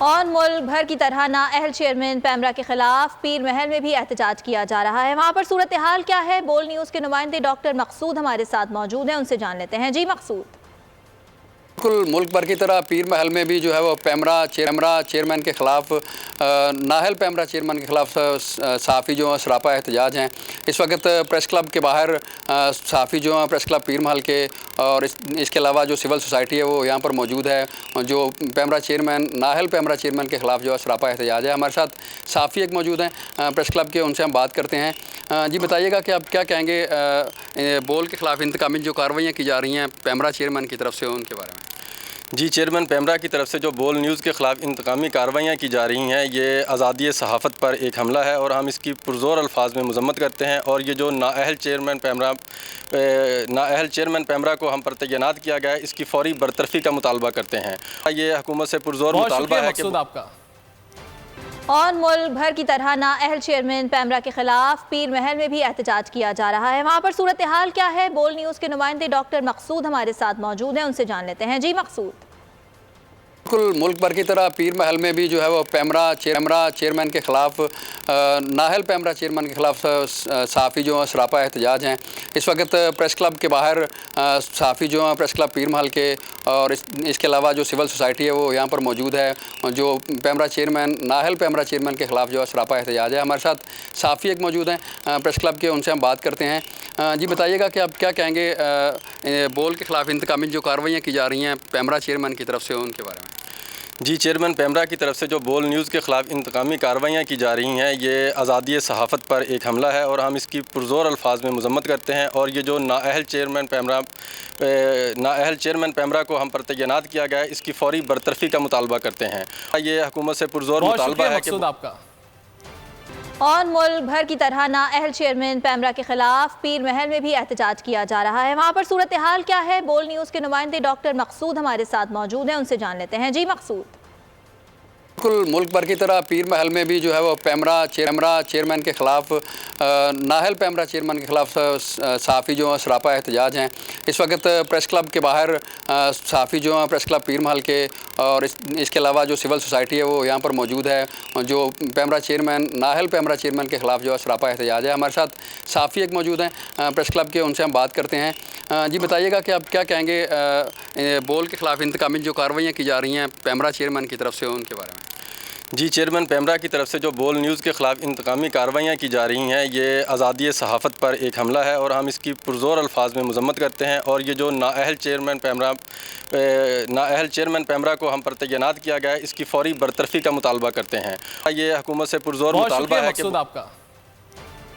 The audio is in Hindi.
और मुल्क भर की तरह नाअहल चेयरमैन पैमरा के खिलाफ पीर महल में भी एहतजाज किया जा रहा है। वहाँ पर सूरत हाल क्या है, बोल न्यूज़ के नुमाइंदे डॉक्टर मकसूद हमारे साथ मौजूद हैं, उनसे जान लेते हैं। जी मकसूद। बिल्कुल मुल्क भर की तरह पीर महल में भी जो है वो पैमरा चेयरमैन के ख़िलाफ़ नाहल पैमरा चेयरमैन के ख़िलाफ़ सहाफ़ी जो हैं सरापा एहतजाज हैं। इस वक्त प्रेस क्लब के बाहर सहाफ़ी जो हैं प्रेस क्लब पीर महल के और इसके अलावा जो सिविल सोसाइटी है वो यहाँ पर मौजूद है। जो नाहल पैमरा चेयरमैन के ख़िलाफ़ जो है सरापा एहतजाज है। हमारे साथ सहाफ़ी एक मौजूद हैं प्रेस क्लब के, उनसे हम बात करते हैं। जी बताइएगा कि आप क्या कहेंगे बोल के ख़िलाफ़ इंतकामी जो कार्रवाइयाँ की जा रही हैं पैमरा चेयरमैन की तरफ से, उनके बारे में। जी, चेयरमैन पैमरा की तरफ से जो बोल न्यूज़ के ख़िलाफ़ इंतकामी कार्रवाइयाँ की जा रही हैं, ये आज़ादी सहाफ़त पर एक हमला है और हम इसकी पुरज़ोर अल्फाज में मज़म्मत करते हैं। और ये जो नाअहल चेयरमैन पैमरा को हम पर तैनात किया गया है, इसकी फ़ौरी बरतरफ़ी का मुतालबा करते हैं। ये हुकूमत से पुरज़ोर मुतालबा है कि आपका और मुल्क भर की तरह नाअहल चेयरमैन पैमरा के खिलाफ पीर महल में भी एहतजाज किया जा रहा है। वहाँ पर सूरत हाल क्या है, बोल न्यूज़ के नुमाइंदे डॉक्टर मकसूद हमारे साथ मौजूद हैं, उनसे जान लेते हैं। जी मकसूद। बिल्कुल मुल्क भर की तरह पीर महल में भी जो है वो पैमरा चेयरमैन के ख़िलाफ़ नाहल पैमरा चेयरमैन के ख़िलाफ़ सहाफ़ी जो हैं सरापा एहतजाज हैं। इस वक्त प्रेस क्लब के बाहर सहाफ़ी जो हैं प्रेस क्लब पीर महल के और इसके अलावा जो सिविल सोसाइटी है वो यहाँ पर मौजूद है। जो नाहल पैमरा चेयरमैन के ख़िलाफ़ जो है सरापा एहतजाज है। हमारे साथ सहाफ़ी एक मौजूद हैं प्रेस क्लब के, उनसे हम बात करते हैं। जी बताइएगा कि आप क्या कहेंगे बोल के ख़िलाफ़ इंतकामी जो कार्रवाइयाँ की जा रही हैं पैमरा चेयरमैन की तरफ से, उनके बारे में। जी, चेयरमैन पैमरा की तरफ से जो बोल न्यूज़ के ख़िलाफ़ इंतकामी कार्रवाइयाँ की जा रही हैं, ये आज़ादी सहाफ़त पर एक हमला है और हम इसकी पुरज़ोर अल्फाज में मज़म्मत करते हैं। और ये जो नाअहल चेयरमैन पैमरा को हम पर तैनात किया गया है, इसकी फ़ौरी बरतरफ़ी का मुतालबा करते हैं। ये हुकूमत से पुरज़ोर मुतालबा है कि आपका और मुल्क भर की तरह नाअहल चेयरमैन पैमरा के खिलाफ पीर महल में भी एहतजाज किया जा रहा है। वहाँ पर सूरत हाल क्या है, बोल न्यूज़ के नुमाइंदे डॉक्टर मकसूद हमारे साथ मौजूद हैं, उनसे जान लेते हैं। जी मकसूद। बिल्कुल मुल्क भर की तरह पीर महल में भी जो है वो पैमरा चेयरमैन के ख़िलाफ़ नाहल पैमरा चेयरमैन के ख़िलाफ़ सहाफ़ी जो हैं सरापा एहतजाज हैं। इस वक्त प्रेस क्लब के बाहर सहाफ़ी जो हैं प्रेस क्लब पीर महल के और इसके अलावा जो सिविल सोसाइटी है वो यहाँ पर मौजूद है। जो नाहल पैमरा चेयरमैन के ख़िलाफ़ जो है सरापा एहतजाज है। हमारे साथ सहाफ़ी एक मौजूद हैं प्रेस क्लब के, उनसे हम बात करते हैं। जी बताइएगा कि आप क्या कहेंगे बोल के ख़िलाफ़ इंतकामी जो कार्रवाइयाँ की जा रही हैं पैमरा चेयरमैन की तरफ से, उनके बारे में। जी, चेयरमैन पैमरा की तरफ से जो बोल न्यूज़ के ख़िलाफ़ इंतकामी कार्रवाइयाँ की जा रही हैं, ये आज़ादी सहाफ़त पर एक हमला है और हम इसकी पुरज़ोर अल्फाज में मज़म्मत करते हैं। और ये जो नाअहल चेयरमैन पैमरा को हम पर तैनात किया गया है, इसकी फ़ौरी बरतरफ़ी का मुतालबा करते हैं। ये हुकूमत से पुरज़ोर मुतालबा है कि आपका